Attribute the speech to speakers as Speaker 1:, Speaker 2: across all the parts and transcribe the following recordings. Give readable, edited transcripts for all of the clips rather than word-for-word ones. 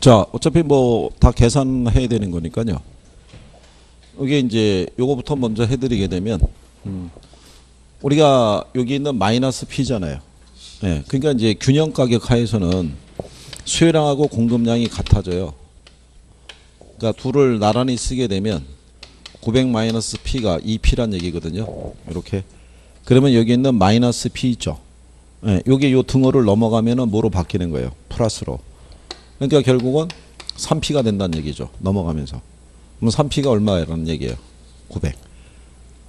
Speaker 1: 자, 어차피 뭐 다 계산해야 되는 거니까요. 이게 이제 요거부터 먼저 해드리게 되면 우리가 여기 있는 마이너스 P잖아요. 예, 그러니까 이제 균형 가격 하에서는 수요량하고 공급량이 같아져요. 그러니까 둘을 나란히 쓰게 되면 900 마이너스 P가 2P란 얘기거든요. 이렇게. 그러면 여기 있는 마이너스 P 있죠. 예, 요게 요 등호를 넘어가면은 뭐로 바뀌는 거예요? 플러스로. 그러니까 결국은 3P가 된다는 얘기죠. 넘어가면서. 그럼 3P가 얼마라는 얘기예요? 900.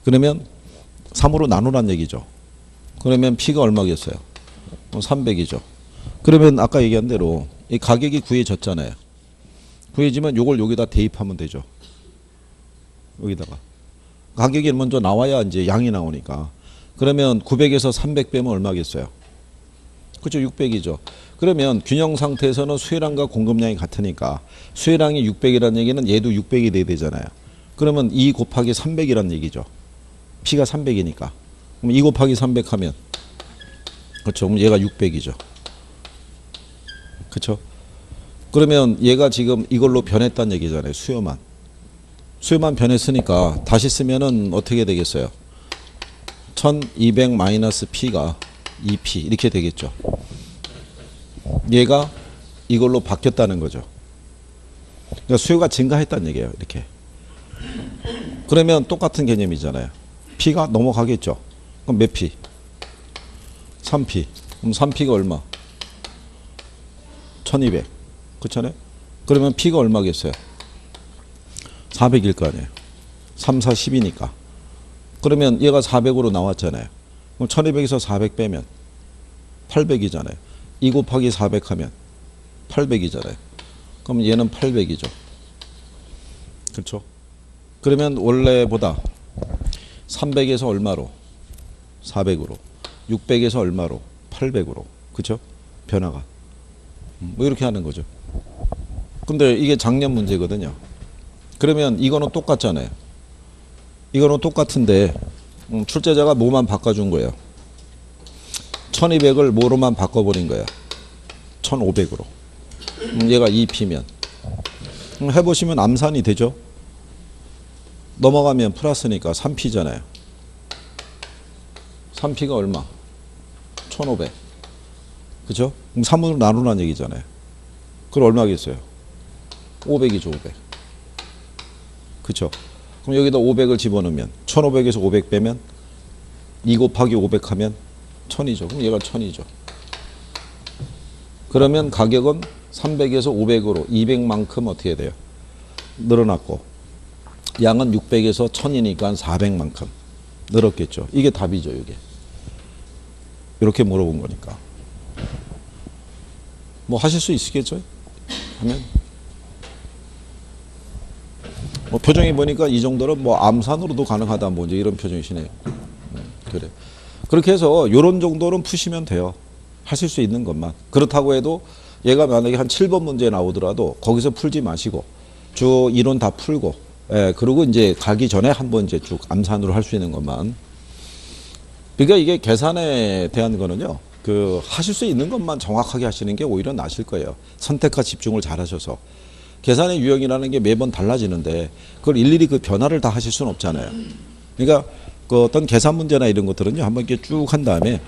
Speaker 1: 그러면 3으로 나누란 얘기죠. 그러면 P가 얼마겠어요? 300이죠. 그러면 아까 얘기한 대로 이 가격이 구해졌잖아요. 구해지면 요걸 여기다 대입하면 되죠. 여기다가. 가격이 먼저 나와야 이제 양이 나오니까. 그러면 900에서 300 빼면 얼마겠어요? 그렇죠. 600이죠. 그러면 균형 상태에서는 수요량과 공급량이 같으니까 수요량이 600이라는 얘기는 얘도 600이 돼야 되잖아요. 그러면 2 곱하기 300이라는 얘기죠. P가 300이니까. 그럼 2 곱하기 300 하면 그렇죠. 그럼 얘가 600이죠. 그렇죠. 그러면 얘가 지금 이걸로 변했다는 얘기잖아요. 수요만. 수요만 변했으니까 다시 쓰면은 어떻게 되겠어요? 1200 마이너스 P가 2P 이렇게 되겠죠. 얘가 이걸로 바뀌었다는 거죠. 그러니까 수요가 증가했다는 얘기예요. 이렇게. 그러면 똑같은 개념이잖아요. P가 넘어가겠죠. 그럼 몇 P? 3P. 그럼 3P가 얼마? 1200. 그렇잖아요. 그러면 P가 얼마겠어요? 400일 거 아니에요. 3, 4, 10이니까. 그러면 얘가 400으로 나왔잖아요. 그럼 1200에서 400 빼면 800이잖아요. 2 곱하기 400 하면 800이잖아요. 그럼 얘는 800이죠. 그렇죠? 그러면 원래보다 300에서 얼마로? 400으로. 600에서 얼마로? 800으로. 그렇죠? 변화가. 뭐 이렇게 하는 거죠. 근데 이게 작년 문제거든요. 그러면 이거는 똑같잖아요. 이거는 똑같은데 출제자가 뭐만 바꿔준 거예요? 1200을 뭐로만 바꿔버린 거예요? 1500으로. 얘가 2P면. 해보시면 암산이 되죠? 넘어가면 플러스니까 3P잖아요. 3P가 얼마? 1500. 그죠? 그럼 3으로 나누란 얘기잖아요. 그럼 얼마겠어요? 500이죠, 500. 그죠? 그럼 여기다 500을 집어넣으면 1500에서 500 빼면 2 곱하기 500 하면 1000이죠. 그럼 얘가 1000이죠. 그러면 가격은 300에서 500으로 200만큼 어떻게 돼요? 늘어났고 양은 600에서 1000이니까 400만큼 늘었겠죠. 이게 답이죠. 이게. 이렇게 물어본 거니까. 뭐 하실 수 있겠죠? 하면 뭐 표정이 보니까 이 정도는 뭐 암산으로도 가능하다 뭐 이제 이런 표정이시네요. 그래. 그렇게 해서 요런 정도는 푸시면 돼요. 하실 수 있는 것만. 그렇다고 해도 얘가 만약에 한 7번 문제 나오더라도 거기서 풀지 마시고 쭉 이론 다 풀고 그리고 이제 가기 전에 한번 이제 쭉 암산으로 할 수 있는 것만. 그러니까 이게 계산에 대한 거는요. 하실 수 있는 것만 정확하게 하시는 게 오히려 나으실 거예요. 선택과 집중을 잘 하셔서. 계산의 유형이라는 게 매번 달라지는데 그걸 일일이 그 변화를 다 하실 수는 없잖아요. 그러니까 그 어떤 계산 문제나 이런 것들은요. 한번 이렇게 쭉 한 다음에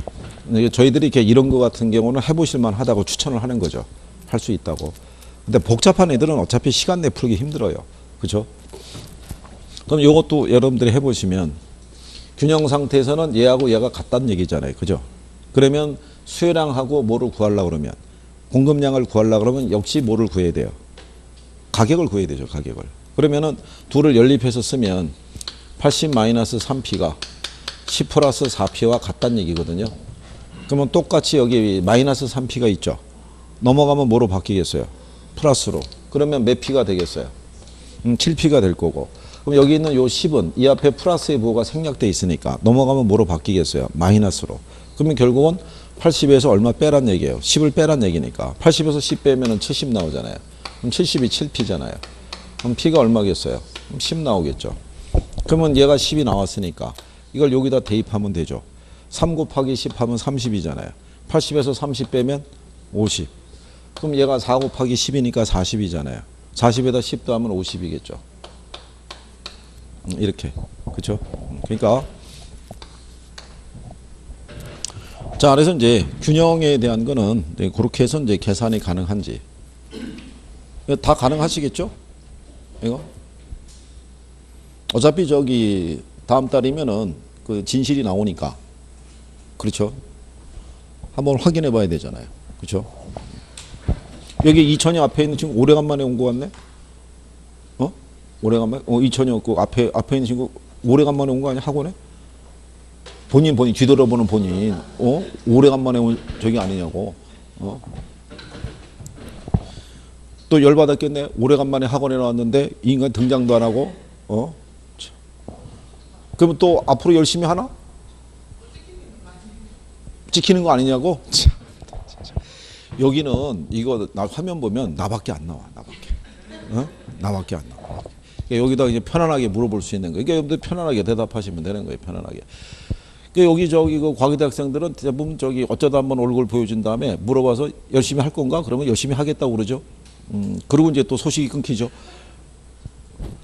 Speaker 1: 저희들이 이렇게 이런 거 같은 경우는 해보실 만하다고 추천을 하는 거죠. 할 수 있다고. 근데 복잡한 애들은 어차피 시간 내 풀기 힘들어요. 그죠? 그럼 이것도 여러분들이 해보시면 균형 상태에서는 얘하고 얘가 같다는 얘기잖아요. 그죠? 그러면 수요량하고 뭐를 구하려고 그러면 공급량을 구하려고 그러면 역시 뭐를 구해야 돼요? 가격을 구해야 되죠. 가격을. 그러면은 둘을 연립해서 쓰면 80-3P가 10 플러스 4P와 같다는 얘기거든요. 그러면 똑같이 여기 마이너스 3P가 있죠. 넘어가면 뭐로 바뀌겠어요? 플러스로. 그러면 몇 P가 되겠어요? 7P가 될 거고. 그럼 여기 있는 요 10은 이 앞에 플러스의 부호가 생략돼 있으니까 넘어가면 뭐로 바뀌겠어요? 마이너스로. 그러면 결국은 80에서 얼마 빼란 얘기예요. 10을 빼란 얘기니까. 80에서 10 빼면은 70 나오잖아요. 그럼 70이 7P잖아요. 그럼 P가 얼마겠어요? 그럼 10 나오겠죠. 그러면 얘가 10이 나왔으니까 이걸 여기다 대입하면 되죠. 3 곱하기 10 하면 30이잖아요. 80에서 30 빼면 50. 그럼 얘가 4 곱하기 10이니까 40이잖아요. 40에다 10 더하면 50이겠죠. 이렇게. 그렇죠? 그러니까 자, 그래서 이제 균형에 대한 거는 이제 그렇게 해서 이제 계산이 가능한지 다 가능하시겠죠? 이거 어차피 저기 다음 달이면은 그 진실이 나오니까 그렇죠? 한번 확인해 봐야 되잖아요. 그렇죠? 여기 이천이 앞에 있는 친구 오래간만에 온 거 같네? 어? 오래간만에? 이천이 없고 앞에 있는 친구 오래간만에 온 거 아니야? 학원에? 본인 뒤돌아보는 본인 오래간만에 온 저기 아니냐고. 또 열받았겠네. 오래간만에 학원에 나왔는데 이 인간 등장도 안 하고 그러면 또 앞으로 열심히 하나? 찍히는 거 아니냐고? 참, 여기는 이거 나 화면 보면 나밖에 안 나와. 나밖에 안 나와. 그러니까 여기다 이제 편안하게 물어볼 수 있는 거. 그러니까 여러분들 편안하게 대답하시면 되는 거예요. 편안하게. 그러니까 여기 저기 그 과기대학생들은 대부분 저기 어쩌다 한번 얼굴 보여준 다음에 물어봐서 열심히 할 건가? 그러면 열심히 하겠다고 그러죠. 그리고 이제 또 소식이 끊기죠.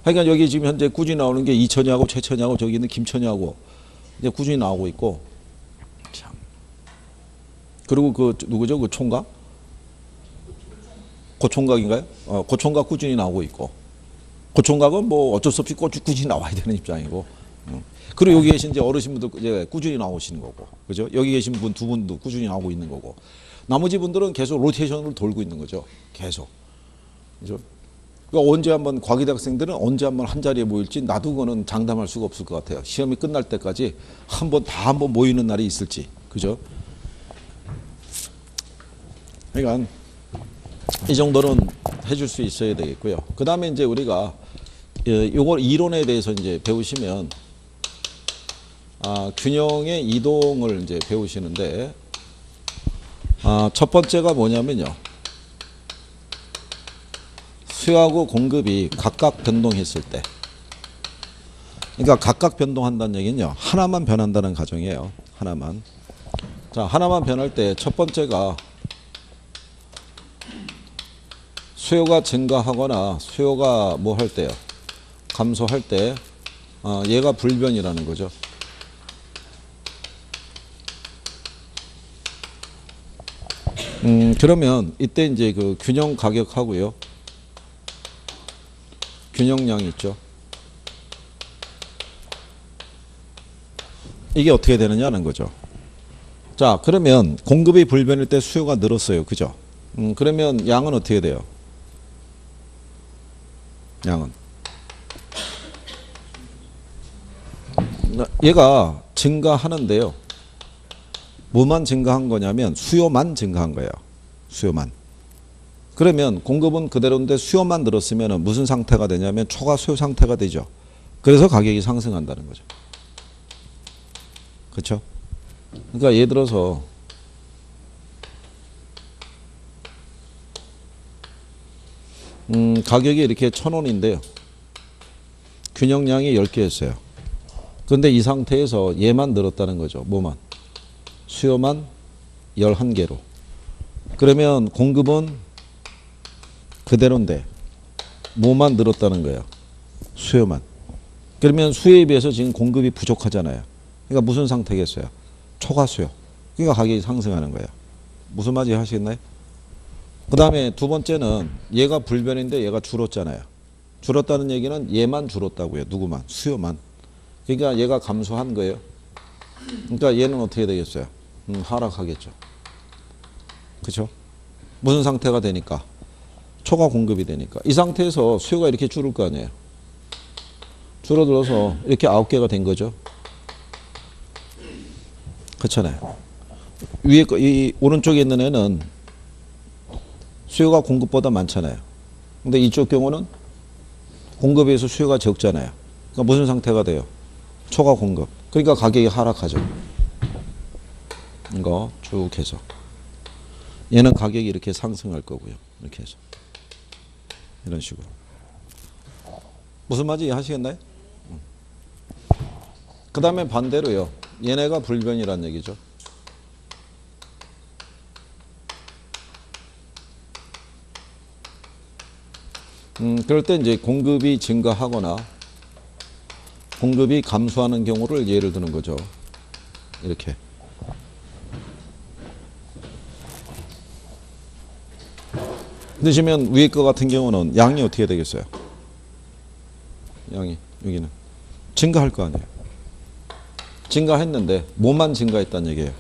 Speaker 1: 하여간 여기 지금 현재 꾸준히 나오는 게 이천이하고 최천이하고 저기 있는 김천이하고 이제 꾸준히 나오고 있고. 참. 그리고 그 누구죠? 그 총각? 고총각인가요? 고총각 꾸준히 나오고 있고. 고총각은 뭐 어쩔 수 없이 꾸준히 나와야 되는 입장이고. 그리고 여기 계신 이제 어르신분들 이제 꾸준히 나오시는 거고. 그죠? 여기 계신 분 두 분도 꾸준히 나오고 있는 거고. 나머지 분들은 계속 로테이션으로 돌고 있는 거죠. 계속. 그죠? 그러니까 언제 한번 과기대학생들은 언제 한번 한 자리에 모일지 나도 그거는 장담할 수가 없을 것 같아요. 시험이 끝날 때까지 한번 모이는 날이 있을지. 그죠? 그러니까 이 정도는 해줄 수 있어야 되겠고요. 그 다음에 이제 우리가 요걸 이론에 대해서 이제 배우시면 균형의 이동을 이제 배우시는데 첫 번째가 뭐냐면요. 수요하고 공급이 각각 변동했을 때, 그러니까 각각 변동한다는 얘기는요. 하나만 변한다는 가정이에요. 하나만. 자, 하나만 변할 때 첫 번째가 수요가 증가하거나 수요가 뭐 할 때요. 감소할 때 얘가 불변이라는 거죠. 그러면 이때 이제 그 균형 가격하고요. 균형량이 있죠. 이게 어떻게 되느냐는 거죠. 자, 그러면 공급이 불변일 때 수요가 늘었어요. 그죠? 그러면 양은 어떻게 돼요? 양은 얘가 증가하는데요. 뭐만 증가한 거냐면 수요만 증가한 거예요. 수요만. 그러면 공급은 그대로인데 수요만 늘었으면 무슨 상태가 되냐면 초과 수요 상태가 되죠. 그래서 가격이 상승한다는 거죠. 그렇죠? 그러니까 예를 들어서 가격이 이렇게 1,000원인데요. 균형량이 10개였어요. 그런데 이 상태에서 얘만 늘었다는 거죠. 뭐만? 수요만 11개로. 그러면 공급은 그대로인데 뭐만 늘었다는 거예요? 수요만. 그러면 수요에 비해서 지금 공급이 부족하잖아요. 그러니까 무슨 상태겠어요? 초과 수요. 그러니까 가격이 상승하는 거예요. 무슨 말인지 하시겠나요? 그 다음에 두 번째는 얘가 불변인데 얘가 줄었잖아요. 줄었다는 얘기는 얘만 줄었다고요. 누구만? 수요만. 그러니까 얘가 감소한 거예요. 그러니까 얘는 어떻게 되겠어요? 하락하겠죠. 그렇죠? 무슨 상태가 되니까? 초과 공급이 되니까. 이 상태에서 수요가 이렇게 줄을 거 아니에요. 줄어들어서 이렇게 9개가 된 거죠. 그렇잖아요. 위에 이 오른쪽에 있는 애는 수요가 공급보다 많잖아요. 근데 이쪽 경우는 공급에 비해서 수요가 적잖아요. 그러니까 무슨 상태가 돼요? 초과 공급. 그러니까 가격이 하락하죠. 이거 쭉 해서. 얘는 가격이 이렇게 상승할 거고요. 이렇게 해서. 이런 식으로. 무슨 말인지 이해하시겠나요? 그 다음에 반대로요. 얘네가 불변이란 얘기죠. 그럴 때 이제 공급이 증가하거나 공급이 감소하는 경우를 예를 드는 거죠. 이렇게. 넣으시면 위에 거 같은 경우는 양이 어떻게 되겠어요? 양이 여기는 증가할 거 아니에요. 증가했는데 뭐만 증가했다는 얘기예요?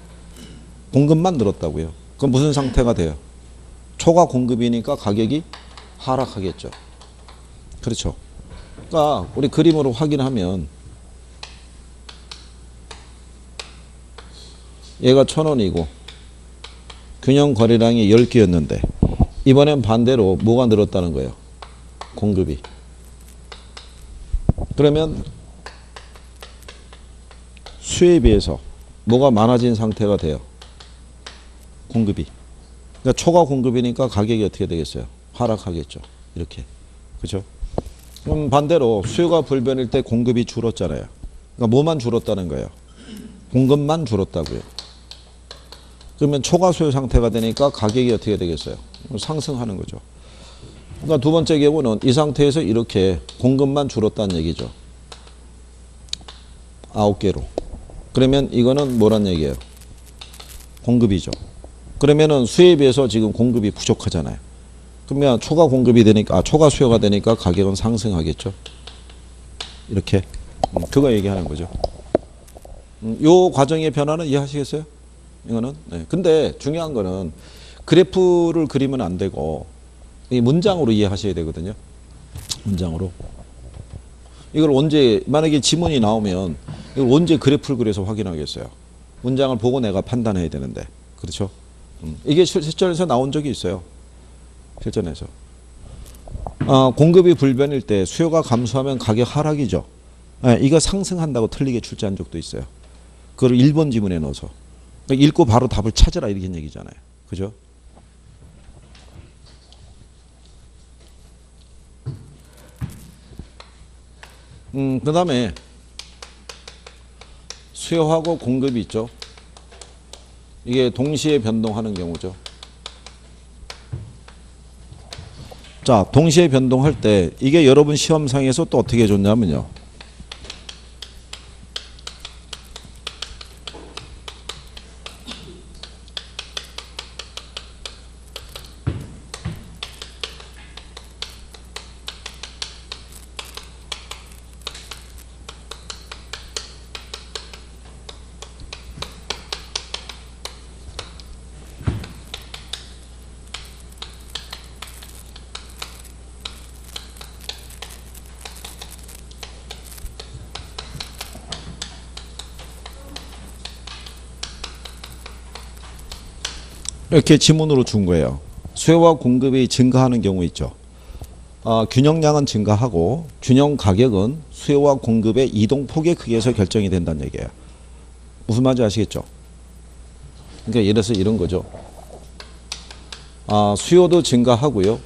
Speaker 1: 공급만 늘었다고요. 그럼 무슨 상태가 돼요? 초과 공급이니까 가격이 하락하겠죠. 그렇죠. 그러니까 우리 그림으로 확인하면 얘가 1,000원이고 균형 거래량이 10개였는데 이번엔 반대로 뭐가 늘었다는 거예요? 공급이. 그러면 수요에 비해서 뭐가 많아진 상태가 돼요? 공급이. 그러니까 초과 공급이니까 가격이 어떻게 되겠어요? 하락하겠죠. 이렇게. 그죠? 그럼 반대로 수요가 불변일 때 공급이 줄었잖아요. 그러니까 뭐만 줄었다는 거예요? 공급만 줄었다고요. 그러면 초과 수요 상태가 되니까 가격이 어떻게 되겠어요? 상승하는 거죠. 그러니까 두 번째 경우는 이 상태에서 이렇게 공급만 줄었다는 얘기죠. 9개로. 그러면 이거는 뭐란 얘기예요? 공급이죠. 그러면은 수요에 비해서 지금 공급이 부족하잖아요. 그러면 초과 공급이 되니까, 초과 수요가 되니까 가격은 상승하겠죠. 이렇게. 그거 얘기하는 거죠. 요 과정의 변화는 이해하시겠어요? 이거는. 네. 근데 중요한 거는 그래프를 그리면 안 되고 이 문장으로 이해하셔야 되거든요. 문장으로. 이걸 언제, 만약에 지문이 나오면 이걸 언제 그래프를 그려서 확인하겠어요? 문장을 보고 내가 판단해야 되는데. 그렇죠? 이게 실전에서 나온 적이 있어요. 실전에서. 공급이 불변일 때 수요가 감소하면 가격 하락이죠. 네, 이거 상승한다고 틀리게 출제한 적도 있어요. 그걸 1번 지문에 넣어서. 그러니까 읽고 바로 답을 찾으라 이렇게 얘기잖아요. 그죠? 그 다음에 수요하고 공급이 있죠. 이게 동시에 변동하는 경우죠. 자, 동시에 변동할 때 이게 여러분 시험상에서 또 어떻게 줬냐면요. 이렇게 지문으로 준 거예요. 수요와 공급이 증가하는 경우 있죠. 균형량은 증가하고 균형 가격은 수요와 공급의 이동폭의 크기에서 결정이 된다는 얘기예요. 무슨 말인지 아시겠죠? 그러니까 예를 들어서 이런 거죠. 수요도 증가하고요.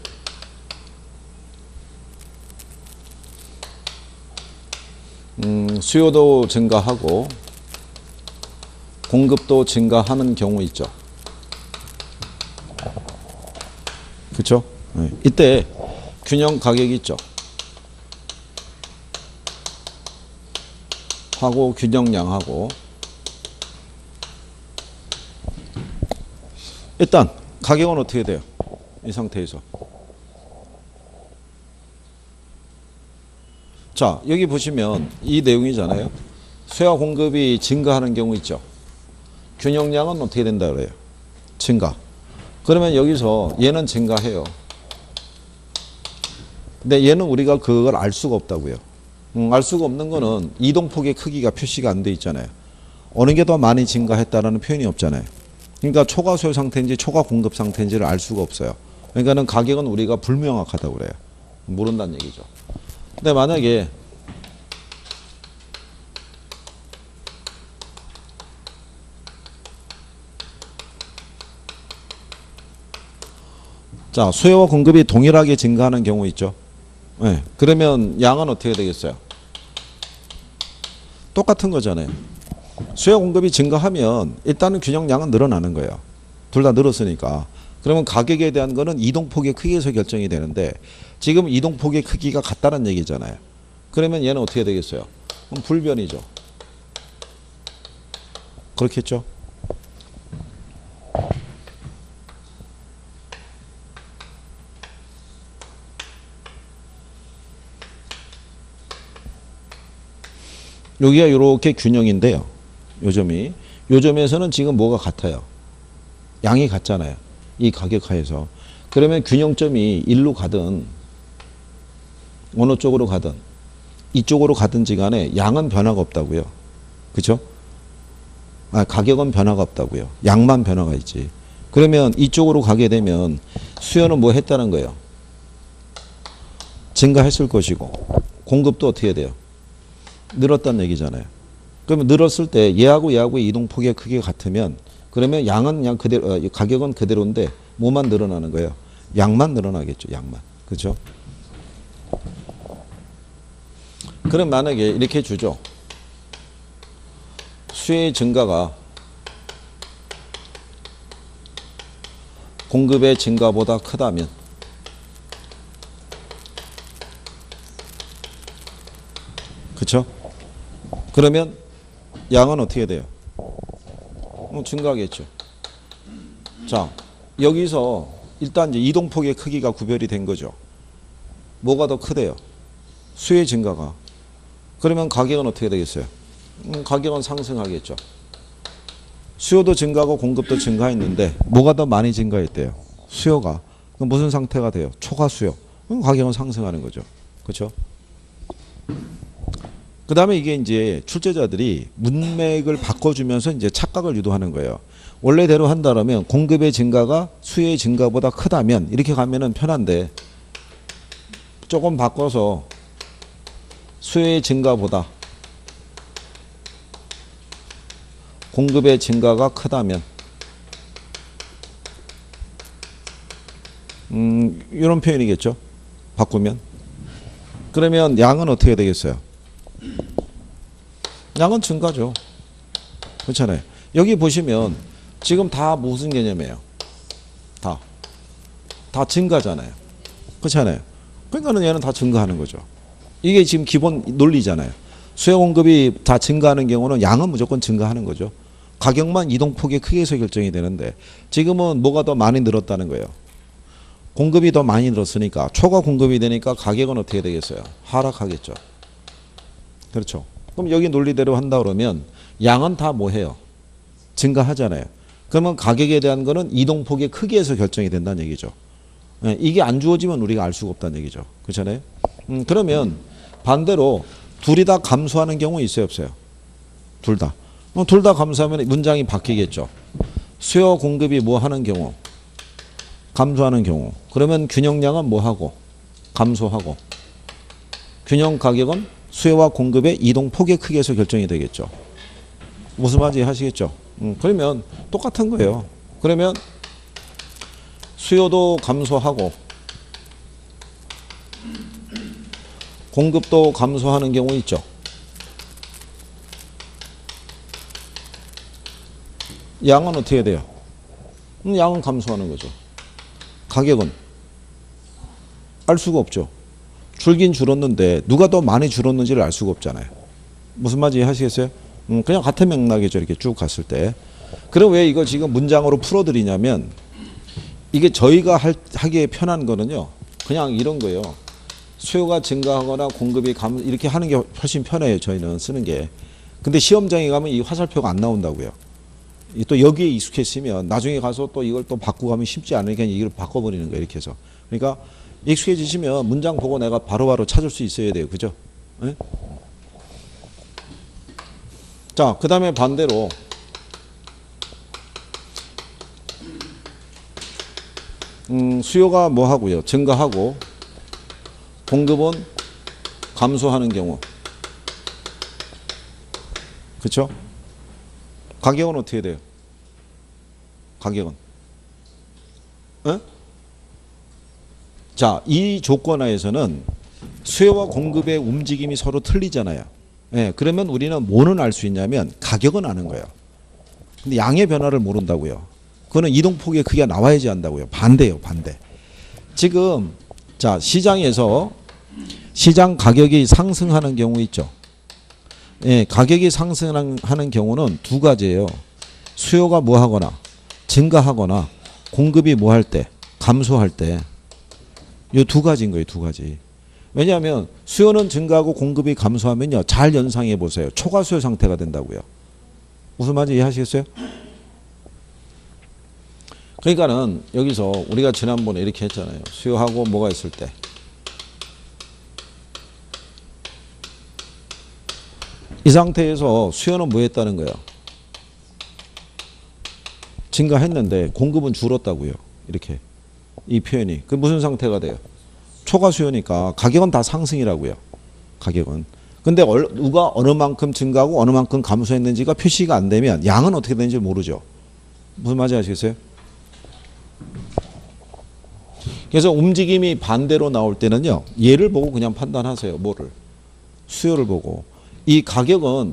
Speaker 1: 수요도 증가하고 공급도 증가하는 경우 있죠. 그렇죠? 네. 이때 균형 가격이 있죠. 하고 균형량하고 일단 가격은 어떻게 돼요? 이 상태에서. 자, 여기 보시면 이 내용이잖아요. 수요와 공급이 증가하는 경우 있죠. 균형량은 어떻게 된다 그래요? 증가. 그러면 여기서 얘는 증가해요. 근데 얘는 우리가 그걸 알 수가 없다고요. 알 수가 없는 거는 이동폭의 크기가 표시가 안 돼 있잖아요. 어느 게 더 많이 증가했다라는 표현이 없잖아요. 그러니까 초과 수요 상태인지 초과 공급 상태인지를 알 수가 없어요. 그러니까는 가격은 우리가 불명확하다고 그래요. 모른다는 얘기죠. 근데 만약에 자, 수요와 공급이 동일하게 증가하는 경우 있죠. 네. 그러면 양은 어떻게 되겠어요? 똑같은 거잖아요. 수요 공급이 증가하면 일단은 균형량은 늘어나는 거예요. 둘 다 늘었으니까. 그러면 가격에 대한 거는 이동폭의 크기에서 결정이 되는데 지금 이동폭의 크기가 같다는 얘기잖아요. 그러면 얘는 어떻게 되겠어요? 그럼 불변이죠. 그렇겠죠? 여기가 이렇게 균형인데요. 요 점에서는 지금 뭐가 같아요? 양이 같잖아요. 이 가격하에서. 그러면 균형점이 1로 가든 어느 쪽으로 가든 이쪽으로 가든지 간에 양은 변화가 없다고요. 그죠? 가격은 변화가 없다고요. 양만 변화가 있지. 그러면 이쪽으로 가게 되면 수요는 뭐 했다는 거예요? 증가했을 것이고 공급도 어떻게 돼요? 늘었다는 얘기잖아요. 그러면 늘었을 때 얘하고 이동폭의 크기가 같으면 그러면 양은 그냥 그대로 가격은 그대로인데 뭐만 늘어나는 거예요? 양만 늘어나겠죠. 양만. 그렇죠? 그럼 만약에 이렇게 주죠. 수요의 증가가 공급의 증가보다 크다면 그렇죠? 그러면 양은 어떻게 돼요? 증가하겠죠. 자, 여기서 일단 이제 이동폭의 크기가 구별이 된 거죠. 뭐가 더 크대요? 수요의 증가가. 그러면 가격은 어떻게 되겠어요? 가격은 상승하겠죠. 수요도 증가하고 공급도 증가했는데 뭐가 더 많이 증가했대요? 수요가. 그럼 무슨 상태가 돼요? 초과 수요. 그럼 가격은 상승하는 거죠. 그렇죠? 그 다음에 이게 이제 출제자들이 문맥을 바꿔주면서 이제 착각을 유도하는 거예요. 원래대로 한다면 공급의 증가가 수요의 증가보다 크다면 이렇게 가면은 편한데 조금 바꿔서 수요의 증가보다 공급의 증가가 크다면 이런 표현이겠죠. 바꾸면. 그러면 양은 어떻게 되겠어요? 양은 증가죠. 그렇잖아요. 여기 보시면 지금 다 무슨 개념이에요? 다 증가잖아요. 그렇잖아요. 그러니까는 얘는 다 증가하는 거죠. 이게 지금 기본 논리잖아요. 수요 공급이 다 증가하는 경우는 양은 무조건 증가하는 거죠. 가격만 이동폭의 크기에서 결정이 되는데 지금은 뭐가 더 많이 늘었다는 거예요. 공급이 더 많이 늘었으니까 초과 공급이 되니까 가격은 어떻게 되겠어요? 하락하겠죠. 그렇죠. 그럼 여기 논리대로 한다 그러면 양은 다 뭐해요? 증가하잖아요. 그러면 가격에 대한 거는 이동폭의 크기에서 결정이 된다는 얘기죠. 이게 안 주어지면 우리가 알 수가 없다는 얘기죠. 그렇잖아요. 그러면 반대로 둘이 다 감소하는 경우 있어요, 없어요? 둘 다. 둘 다 감소하면 문장이 바뀌겠죠. 수요 공급이 뭐 하는 경우? 감소하는 경우. 그러면 균형량은 뭐 하고? 감소하고. 균형 가격은 수요와 공급의 이동폭의 크기에서 결정이 되겠죠. 무슨 말인지 하시겠죠? 그러면 똑같은 거예요. 그러면 수요도 감소하고 공급도 감소하는 경우 있죠. 양은 어떻게 돼요? 양은 감소하는 거죠. 가격은 알 수가 없죠. 줄긴 줄었는데 누가 더 많이 줄었는지를 알 수가 없잖아요. 무슨 말인지 하시겠어요? 그냥 같은 맥락이죠. 이렇게 쭉 갔을 때. 그럼 왜 이거 지금 문장으로 풀어드리냐면 이게 저희가 하기에 편한 거는요. 그냥 이런 거예요. 수요가 증가하거나 공급이 이렇게 하는 게 훨씬 편해요. 저희는 쓰는 게. 근데 시험장에 가면 이 화살표가 안 나온다고요. 또 여기에 익숙해지면 나중에 가서 또 이걸 또 바꾸고 하면 쉽지 않으니까 이걸 바꿔버리는 거예요. 이렇게 해서. 그러니까 익숙해지시면 문장 보고 내가 바로바로 찾을 수 있어야 돼요. 그죠? 네? 자, 그 다음에 반대로 수요가 뭐 하고요? 증가하고 공급은 감소하는 경우. 그렇죠? 가격은 어떻게 돼요? 가격은? 에? 자, 이 조건 하에서는 수요와 공급의 움직임이 서로 틀리잖아요. 예, 그러면 우리는 뭐는 알 수 있냐면 가격은 아는 거예요. 근데 양의 변화를 모른다고요. 그거는 이동폭의 크기가 나와야지 한다고요. 반대예요, 반대. 지금 자, 시장에서 시장 가격이 상승하는 경우 있죠. 예, 가격이 상승하는 경우는 두 가지예요. 수요가 뭐 하거나 증가하거나 공급이 뭐 할 때, 감소할 때. 이 두 가지인 거예요, 두 가지. 왜냐하면 수요는 증가하고 공급이 감소하면요, 잘 연상해 보세요. 초과수요 상태가 된다고요. 무슨 말인지 이해하시겠어요? 그러니까는 여기서 우리가 지난번에 이렇게 했잖아요. 수요하고 뭐가 있을 때. 이 상태에서 수요는 뭐 했다는 거예요? 증가했는데 공급은 줄었다고요. 이렇게. 이 표현이. 그 무슨 상태가 돼요? 초과수요니까 가격은 다 상승이라고요. 가격은. 근데 누가 어느 만큼 증가하고 어느 만큼 감소했는지가 표시가 안 되면 양은 어떻게 되는지 모르죠. 무슨 말인지 아시겠어요? 그래서 움직임이 반대로 나올 때는요, 얘를 보고 그냥 판단하세요. 뭐를? 수요를 보고. 이 가격은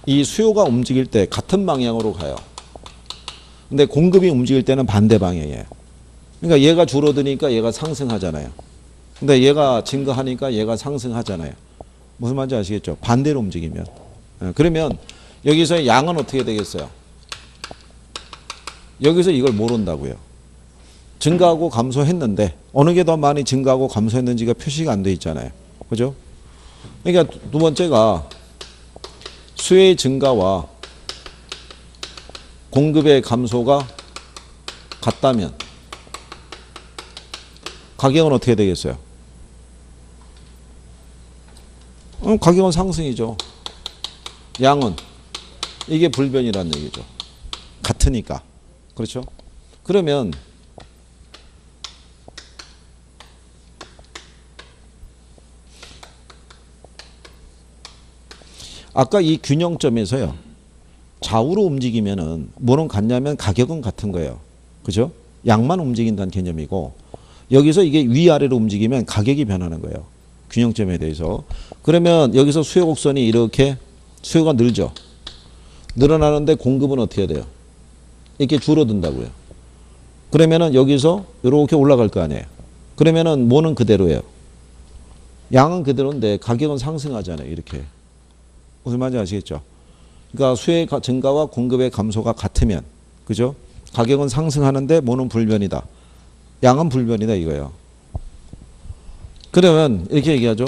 Speaker 1: 이 수요가 움직일 때 같은 방향으로 가요. 근데 공급이 움직일 때는 반대 방향이에요. 그러니까 얘가 줄어드니까 얘가 상승하잖아요. 근데 얘가 증가하니까 얘가 상승하잖아요. 무슨 말인지 아시겠죠? 반대로 움직이면. 그러면 여기서 양은 어떻게 되겠어요? 여기서 이걸 모른다고요. 증가하고 감소했는데 어느 게 더 많이 증가하고 감소했는지가 표시가 안 돼 있잖아요. 그죠? 그러니까 두 번째가 수요의 증가와 공급의 감소가 같다면 가격은 어떻게 되겠어요? 가격은 상승이죠. 양은 이게 불변이라는 얘기죠. 같으니까. 그렇죠? 그러면 아까 이 균형점에서요, 좌우로 움직이면은 뭐는 같냐면 가격은 같은 거예요. 그죠? 양만 움직인다는 개념이고, 여기서 이게 위아래로 움직이면 가격이 변하는 거예요. 균형점에 대해서. 그러면 여기서 수요 곡선이 이렇게 수요가 늘죠. 늘어나는데 공급은 어떻게 돼요? 이렇게 줄어든다고요. 그러면은 여기서 이렇게 올라갈 거 아니에요. 그러면은 뭐는 그대로예요. 양은 그대로인데 가격은 상승하잖아요. 이렇게. 무슨 말인지 아시겠죠? 그러니까 수요의 증가와 공급의 감소가 같으면, 그죠? 가격은 상승하는데 뭐는 불변이다. 양은 불변이다 이거예요. 그러면 이렇게 얘기하죠.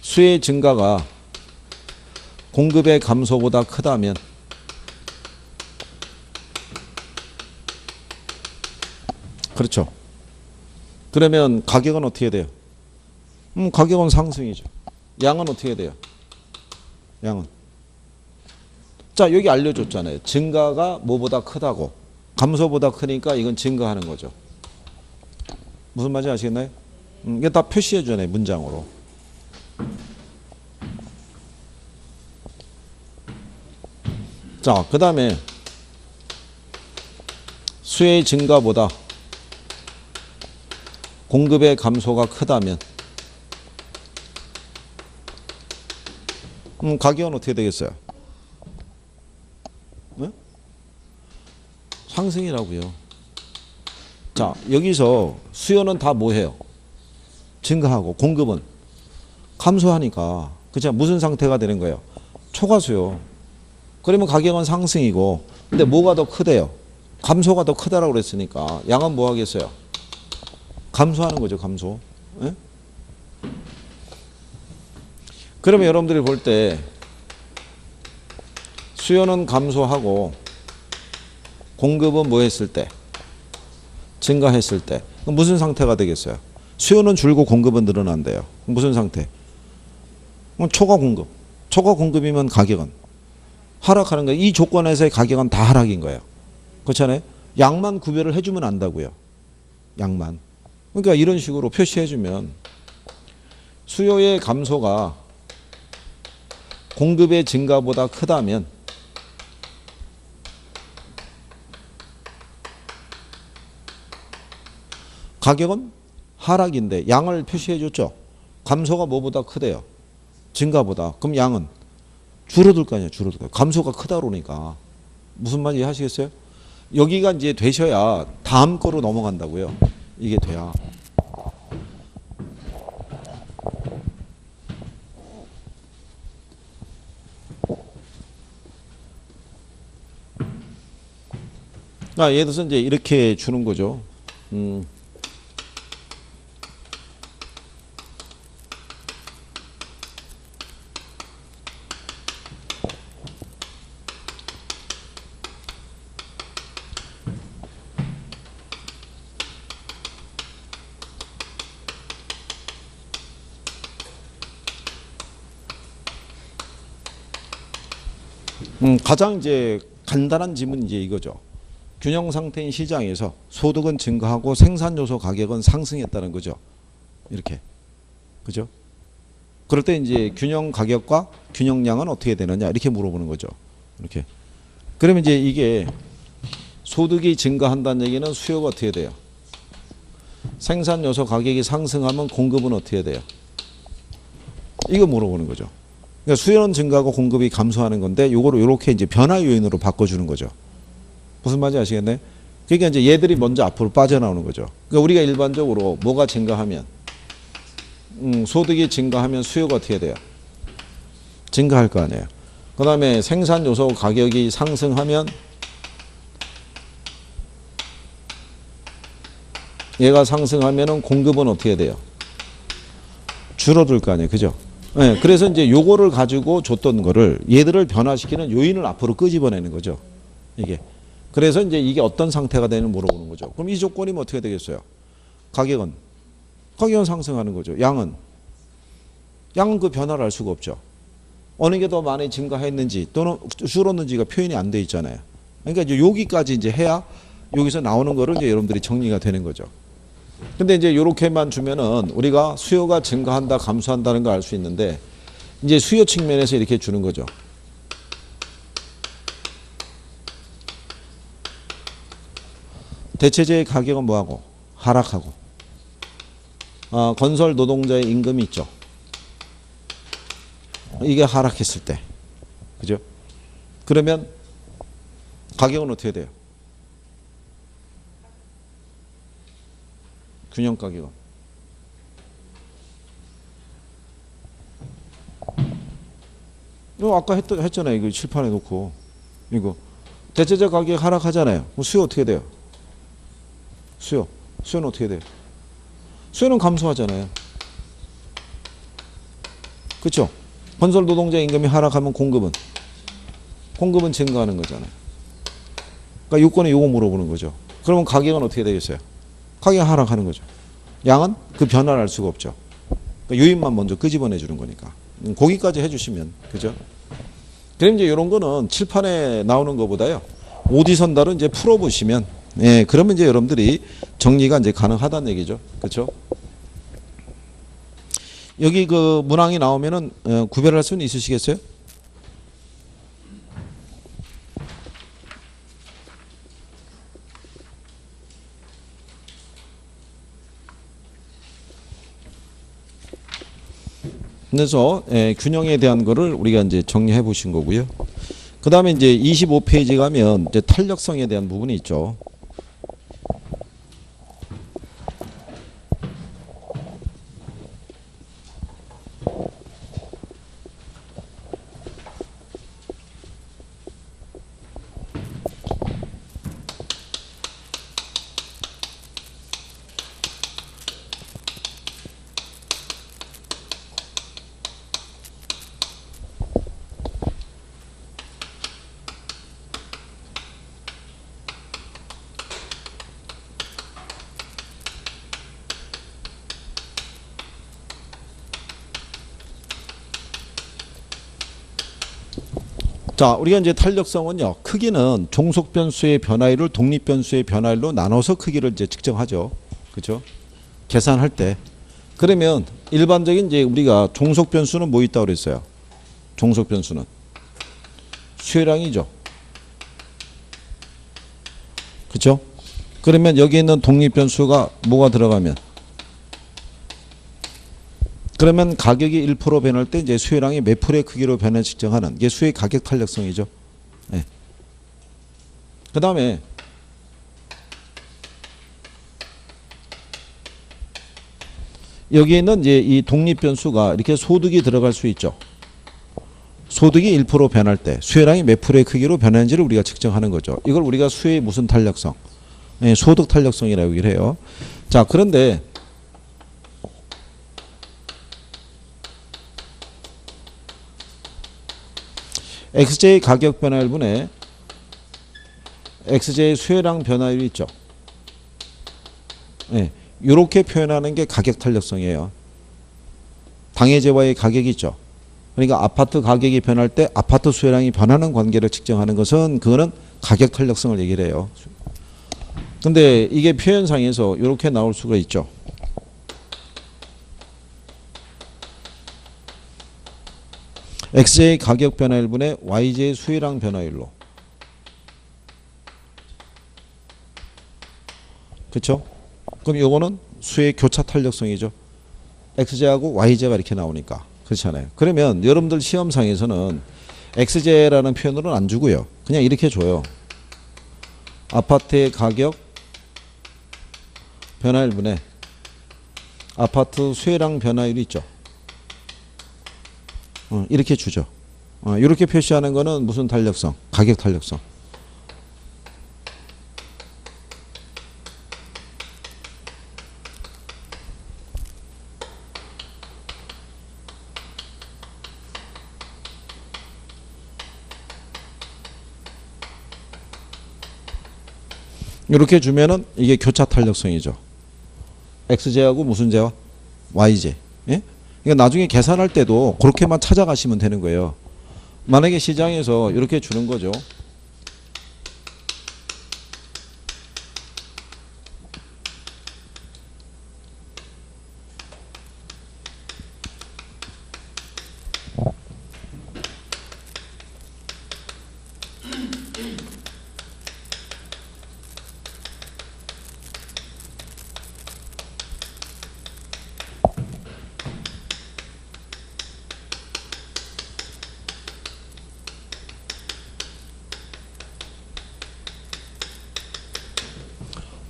Speaker 1: 수요의 증가가 공급의 감소보다 크다면 그렇죠. 그러면 가격은 어떻게 돼요? 가격은 상승이죠. 양은 어떻게 돼요? 양은. 자, 여기 알려줬잖아요. 증가가 뭐보다 크다고. 감소보다 크니까 이건 증가하는 거죠. 무슨 말인지 아시겠나요? 이게 다 표시해 주잖아요. 문장으로. 자, 그 다음에 수요의 증가보다 공급의 감소가 크다면 가격은 어떻게 되겠어요? 네? 상승이라고요. 자, 여기서 수요는 다 뭐해요? 증가하고 공급은 감소하니까, 그죠? 무슨 상태가 되는 거예요? 초과수요. 그러면 가격은 상승이고, 근데 뭐가 더 크대요? 감소가 더 크다라고 그랬으니까 양은 뭐 하겠어요? 감소하는 거죠, 감소. 네? 그러면 여러분들이 볼 때 수요는 감소하고 공급은 뭐 했을 때? 증가했을 때. 그럼 무슨 상태가 되겠어요? 수요는 줄고 공급은 늘어난대요. 무슨 상태? 초과 공급. 초과 공급이면 가격은 하락하는 거예요. 이 조건에서의 가격은 다 하락인 거예요. 그렇잖아요? 양만 구별을 해주면 안다고요. 양만. 그러니까 이런 식으로 표시해주면 수요의 감소가 공급의 증가보다 크다면 가격은 하락인데 양을 표시해 줬죠. 감소가 뭐보다 크대요? 증가보다. 그럼 양은 줄어들 거 아니에요. 줄어들 거. 감소가 크다 그러니까. 무슨 말인지 하시겠어요? 여기가 이제 되셔야 다음 거로 넘어간다고요. 이게 돼야. 예를 들어서 이제 이렇게 주는 거죠. 가장 이제 간단한 질문이 이제 이거죠. 균형 상태인 시장에서 소득은 증가하고 생산 요소 가격은 상승했다는 거죠. 이렇게. 그죠? 그럴 때 이제 균형 가격과 균형량은 어떻게 되느냐 이렇게 물어보는 거죠. 이렇게. 그러면 이제 이게 소득이 증가한다는 얘기는 수요가 어떻게 돼요? 생산 요소 가격이 상승하면 공급은 어떻게 돼요? 이거 물어보는 거죠. 그러니까 수요는 증가하고 공급이 감소하는 건데 요거를 이렇게 이제 변화 요인으로 바꿔주는 거죠. 무슨 말인지 아시겠네? 그러니까 이제 얘들이 먼저 앞으로 빠져나오는 거죠. 그러니까 우리가 일반적으로 뭐가 증가하면 소득이 증가하면 수요가 어떻게 돼요? 증가할 거 아니에요. 그 다음에 생산 요소 가격이 상승하면 얘가 상승하면은 공급은 어떻게 돼요? 줄어들 거 아니에요. 그죠? 네, 그래서 이제 요거를 가지고 줬던 거를 얘들을 변화시키는 요인을 앞으로 끄집어내는 거죠. 이게. 그래서 이제 이게 어떤 상태가 되는지 물어보는 거죠. 그럼 이 조건이면 어떻게 되겠어요? 가격은 상승하는 거죠. 양은 그 변화를 알 수가 없죠. 어느 게 더 많이 증가했는지 또는 줄었는지가 표현이 안 돼 있잖아요. 그러니까 이제 여기까지 이제 해야 여기서 나오는 거를 이제 여러분들이 정리가 되는 거죠. 근데 이제 요렇게만 주면은 우리가 수요가 증가한다, 감소한다는 걸 알 수 있는데 이제 수요 측면에서 이렇게 주는 거죠. 대체재의 가격은 뭐하고? 하락하고. 건설 노동자의 임금이 있죠. 이게 하락했을 때. 그죠? 그러면 가격은 어떻게 돼요? 균형 가격은. 이거 아까 했잖아요. 이거 칠판에 놓고. 이거. 대체재 가격이 하락하잖아요. 그럼 수요 어떻게 돼요? 수요는 어떻게 돼요? 수요는 감소하잖아요. 그렇죠? 건설 노동자 임금이 하락하면 공급은 증가하는 거잖아요. 그러니까 요건에 요거 물어보는 거죠. 그러면 가격은 어떻게 되겠어요? 가격이 하락하는 거죠. 양은 그 변화를 알 수가 없죠. 그러니까 요인만 먼저 끄집어내 주는 거니까. 거기까지 해주시면 그죠? 그럼 이제 이런 거는 칠판에 나오는 것보다요. 오디선다로 이제 풀어보시면 그러면 이제 여러분들이 정리가 이제 가능하다는 얘기죠. 그렇죠? 여기 그 문항이 나오면은 구별할 수는 있으시겠어요? 그래서 균형에 대한 거를 우리가 이제 정리해 보신 거고요. 그 다음에 이제 25페이지 가면 이제 탄력성에 대한 부분이 있죠. 자, 우리가 이제 탄력성은요, 크기는 종속 변수의 변화율을 독립 변수의 변화율로 나눠서 크기를 이제 측정하죠. 그죠? 계산할 때. 그러면 일반적인 이제 우리가 종속 변수는 뭐 있다고 그랬어요? 종속 변수는 수요량이죠. 그죠? 그러면 여기 있는 독립 변수가 뭐가 들어가면 그러면 가격이 1% 변할 때 이제 수혜량이 몇 프로의 크기로 변해 측정하는 이게 수혜 가격 탄력성이죠. 네. 그 다음에 여기에는 이제 이 독립 변수가 이렇게 소득이 들어갈 수 있죠. 소득이 1% 변할 때 수혜량이 몇 프로의 크기로 변하는지를 우리가 측정하는 거죠. 이걸 우리가 수혜의 무슨 탄력성? 네, 소득 탄력성이라고 얘기를 해요. 자, 그런데 XJ 가격 변화율분의 XJ 수혜량 변화율이 있죠. 네, 이렇게 표현하는 게 가격 탄력성이에요. 당해제와의 가격이 있죠. 그러니까 아파트 가격이 변할 때 아파트 수혜량이 변하는 관계를 측정하는 것은 그거는 가격 탄력성을 얘기를 해요. 근데 이게 표현상에서 이렇게 나올 수가 있죠. XJ 가격 변화율분의 YJ 수혜량 변화율로. 그렇죠? 그럼 요거는 수의 교차 탄력성이죠. XJ하고 YJ가 이렇게 나오니까. 그렇잖아요. 그러면 여러분들 시험상에서는 XJ라는 표현으로는 안 주고요. 그냥 이렇게 줘요. 아파트의 가격 변화율분의 아파트 수혜량 변화율이 있죠. 이렇게 주죠. 이렇게 표시하는 거는 무슨 탄력성? 가격 탄력성. 이렇게 주면은 이게 교차 탄력성이죠. XJ하고 무슨 제와? YJ. 예? 그러니까 나중에 계산할 때도 그렇게만 찾아가시면 되는 거예요. 만약에 시장에서 이렇게 주는 거죠.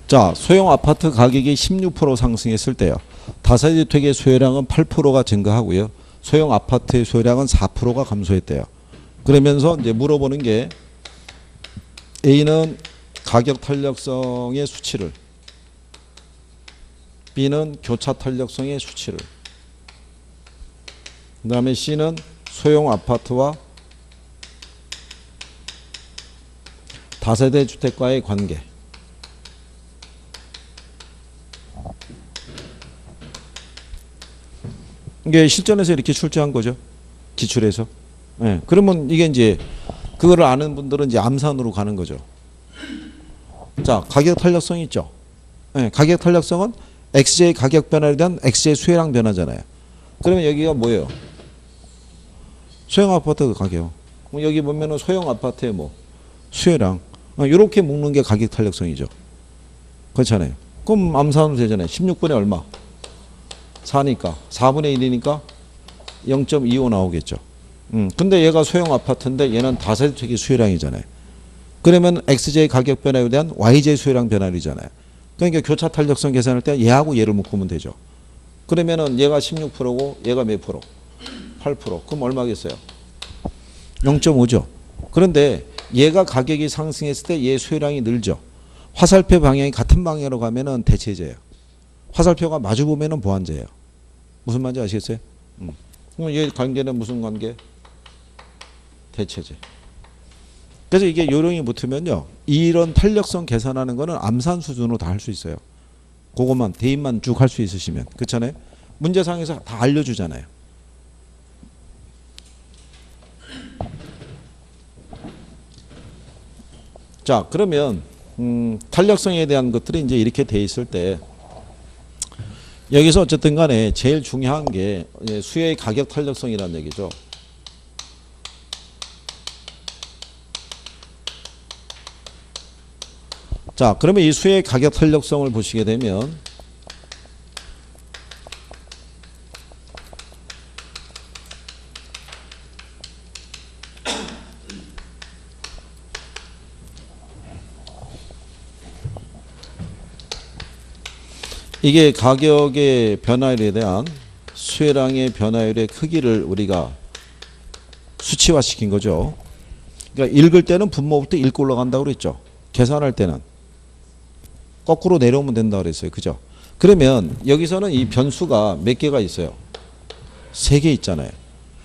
Speaker 1: 자, 소형 아파트 가격이 16% 상승했을 때요. 다세대주택의 수요량은 8%가 증가하고요. 소형 아파트의 수요량은 4%가 감소했대요. 그러면서 이제 물어보는 게 A는 가격 탄력성의 수치를, B는 교차 탄력성의 수치를, 그 다음에 C는 소형 아파트와 다세대 주택과의 관계. 이게 실전에서 이렇게 출제한 거죠. 기출에서. 네. 그러면 이게 이제 그거를 아는 분들은 이제 암산으로 가는 거죠. 자, 가격 탄력성이 있죠. 네. 가격 탄력성은 XJ 가격 변화에 대한 XJ 수혜량 변화잖아요. 그러면 여기가 뭐예요? 소형 아파트 가격. 여기 보면은 소형 아파트의 뭐 수혜량. 이렇게 묶는 게 가격 탄력성이죠. 그렇잖아요. 그럼 암산으로 되잖아요. 16분의 얼마? 4니까 4분의 1이니까 0.25 나오겠죠. 근데 얘가 소형 아파트인데 얘는 다세대주택의 수혜량이잖아요. 그러면 XJ 가격 변화에 대한 YJ 수혜량 변화율이잖아요. 그러니까 교차 탄력성 계산할 때 얘하고 얘를 묶으면 되죠. 그러면은 얘가 16%고 얘가 몇 프로? 8%. 그럼 얼마겠어요? 0.5죠. 그런데 얘가 가격이 상승했을 때 얘 수혜량이 늘죠. 화살표 방향이 같은 방향으로 가면은 대체제예요. 화살표가 마주 보면은 보완제예요. 무슨 말인지 아시겠어요? 그럼 얘 관계는 무슨 관계? 대체제. 그래서 이게 요령이 붙으면요, 이런 탄력성 계산하는 거는 암산 수준으로 다 할 수 있어요. 그것만 대입만 쭉 할 수 있으시면. 그렇잖아요. 문제상에서 다 알려주잖아요. 자, 그러면 탄력성에 대한 것들이 이제 이렇게 돼 있을 때 여기서 어쨌든 간에 제일 중요한 게 수혜의 가격 탄력성이라는 얘기죠. 자, 그러면 이 수혜의 가격 탄력성을 보시게 되면 이게 가격의 변화율에 대한 수혜량의 변화율의 크기를 우리가 수치화시킨 거죠. 그러니까 읽을 때는 분모부터 읽고 올라간다고 그랬죠. 계산할 때는 거꾸로 내려오면 된다고 그랬어요. 그죠? 그러면 여기서는 이 변수가 몇 개가 있어요? 3개 있잖아요.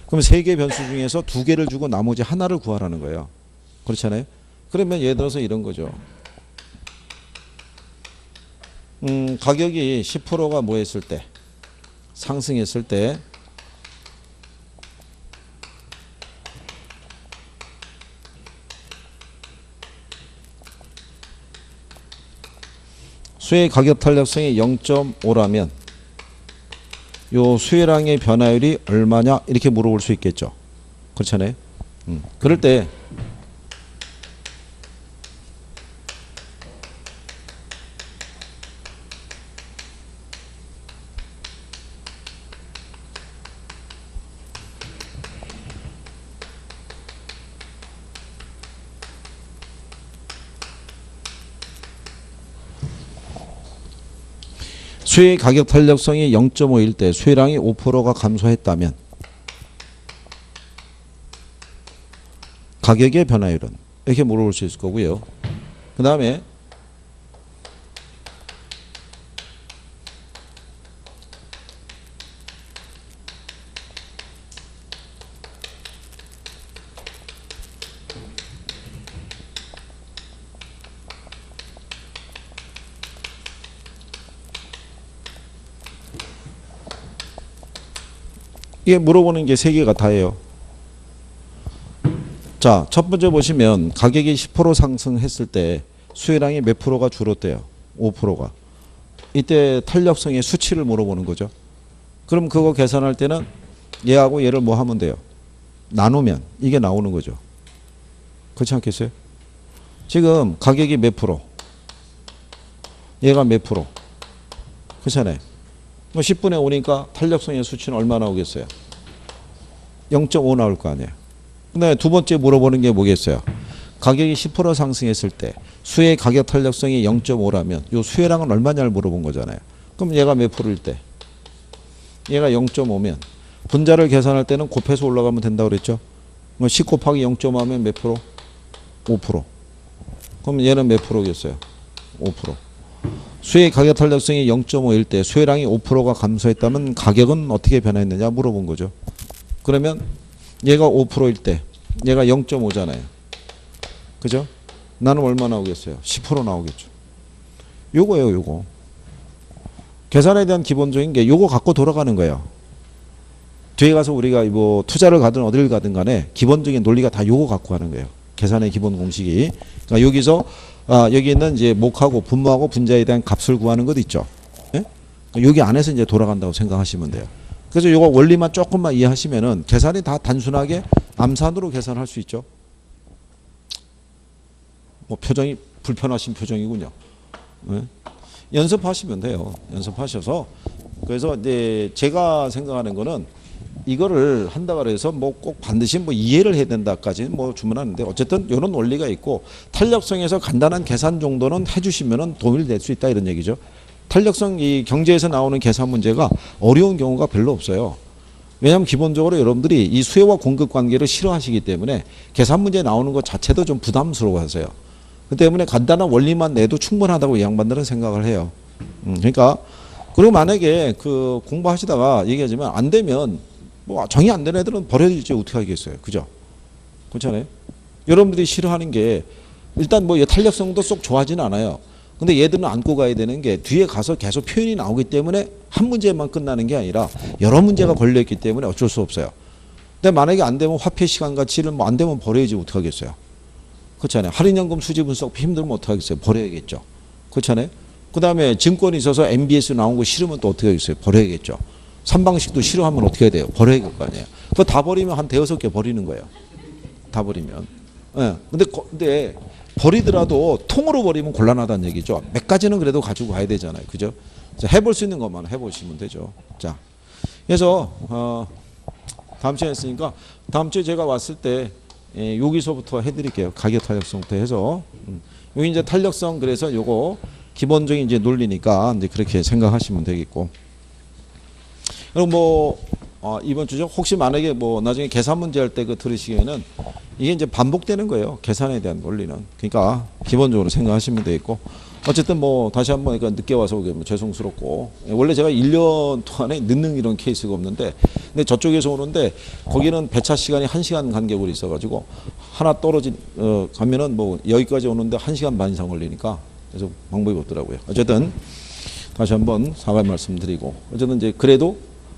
Speaker 1: 그럼 3개 변수 중에서 2개를 주고 나머지 하나를 구하라는 거예요. 그렇잖아요. 그러면 예를 들어서 이런 거죠. 가격이 10%가 뭐 했을 때, 상승했을 때 수혜 가격 탄력성이 0.5라면 요 수혜량의 변화율이 얼마냐 이렇게 물어볼 수 있겠죠. 그렇잖아요. 그럴 때 수혜 가격 탄력성이 0.5일 때 수혜량이 5%가 감소했다면 가격의 변화율은 이렇게 물어볼 수 있을 거고요. 그 다음에 이게 물어보는 게 3개가 다예요. 자, 첫 번째 보시면 가격이 10% 상승했을 때 수혜량이 몇 프로가 줄었대요? 5%가. 이때 탄력성의 수치를 물어보는 거죠. 그럼 그거 계산할 때는 얘하고 얘를 뭐 하면 돼요? 나누면 이게 나오는 거죠. 그렇지 않겠어요? 지금 가격이 몇 프로? 얘가 몇 프로? 그렇잖아요. 10분의 5니까 탄력성의 수치는 얼마 나오겠어요? 0.5 나올 거 아니에요. 그 다음에 두 번째 물어보는 게 뭐겠어요? 가격이 10% 상승했을 때 수혜 가격 탄력성이 0.5라면 이 수혜량은 얼마냐를 물어본 거잖아요. 그럼 얘가 몇 프로일 때? 얘가 0.5면 분자를 계산할 때는 곱해서 올라가면 된다고 그랬죠? 10 곱하기 0.5하면 몇 프로? 5%. 그럼 얘는 몇 프로겠어요? 5%. 수혜 가격 탄력성이 0.5일 때 수혜량이 5%가 감소했다면 가격은 어떻게 변했느냐 물어본 거죠. 그러면 얘가 5%일 때 얘가 0.5잖아요. 그죠? 나는 얼마 나오겠어요? 10% 나오겠죠. 요거예요, 요거. 계산에 대한 기본적인 게 요거 갖고 돌아가는 거예요. 뒤에 가서 우리가 뭐 투자를 가든 어딜 가든 간에 기본적인 논리가 다 요거 갖고 가는 거예요. 계산의 기본 공식이. 그러니까 여기서 여기 있는 이제 목하고 분모하고 분자에 대한 값을 구하는 것 있죠. 예? 여기 안에서 이제 돌아간다고 생각하시면 돼요. 그래서 요거 원리만 조금만 이해하시면은 계산이 다 단순하게 암산으로 계산할 수 있죠. 뭐 표정이 불편하신 표정이군요. 예? 연습하시면 돼요. 연습하셔서 그래서 이제 제가 생각하는 거는 이거를 한다고 해서 뭐 꼭 반드시 뭐 이해를 해야 된다까지는 뭐 주문하는데 어쨌든 이런 원리가 있고 탄력성에서 간단한 계산 정도는 해주시면은 도움이 될 수 있다 이런 얘기죠. 탄력성 이 경제에서 나오는 계산 문제가 어려운 경우가 별로 없어요. 왜냐하면 기본적으로 여러분들이 이 수요와 공급 관계를 싫어하시기 때문에 계산 문제 나오는 것 자체도 좀 부담스러워하세요. 그 때문에 간단한 원리만 내도 충분하다고 이 양반들은 생각을 해요. 그러니까 그리고 만약에 그 공부하시다가 얘기하지만 안 되면 뭐 정이 안 되는 애들은 버려질지 어떻게 하겠어요. 그죠? 그렇잖아요. 여러분들이 싫어하는 게 일단 뭐 탄력성도 쏙 좋아하지는 않아요. 근데 얘들은 안고 가야 되는 게 뒤에 가서 계속 표현이 나오기 때문에 한 문제만 끝나는 게 아니라 여러 문제가 걸려있기 때문에 어쩔 수 없어요. 근데 만약에 안 되면 화폐 시간 가치를 뭐 안 되면 버려야지 어떻게 하겠어요. 그렇잖아요. 할인연금 수지 분석 힘들면 어떻게 하겠어요. 버려야겠죠. 그렇잖아요. 그 다음에 증권이 있어서 MBS 나온 거 싫으면 또 어떻게 하겠어요. 버려야겠죠. 삼방식도 싫어하면 어떻게 해야 돼요? 버려야 될 거 아니에요. 그거 다 버리면 한 대여섯 개 버리는 거예요. 다 버리면. 예. 근데 버리더라도 통으로 버리면 곤란하다는 얘기죠. 몇 가지는 그래도 가지고 가야 되잖아요. 그죠? 자, 해볼 수 있는 것만 해보시면 되죠. 자, 그래서 다음 시간에 했으니까 다음 주에 제가 왔을 때 여기서부터 해드릴게요. 가격 탄력성부터 해서 여기 이제 탄력성 그래서 요거 기본적인 이제 논리니까 이제 그렇게 생각하시면 되겠고. 그리고 뭐 이번 주죠. 혹시 만약에 뭐 나중에 계산 문제 할 때 그 들으시기에는 이게 이제 반복되는 거예요. 계산에 대한 논리는. 그러니까 기본적으로 생각하시면 되겠고. 어쨌든 뭐 다시 한번 그러니까 늦게 와서 뭐 죄송스럽고, 원래 제가 1년 동안에 늦는 이런 케이스가 없는데, 근데 저쪽에서 오는데 거기는 배차 시간이 1시간 간격으로 있어가지고 하나 떨어진 가면은 뭐 여기까지 오는데 1시간 반 이상 걸리니까 그래서 방법이 없더라고요. 어쨌든 다시 한번 사과의 말씀드리고, 어쨌든 이제 그래도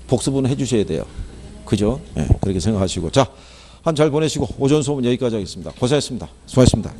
Speaker 1: 복습은 해주셔야 돼요. 그죠? 네, 그렇게 생각하시고, 자, 한 잘 보내시고 오전 수업은 여기까지 하겠습니다. 고생했습니다. 수고하셨습니다.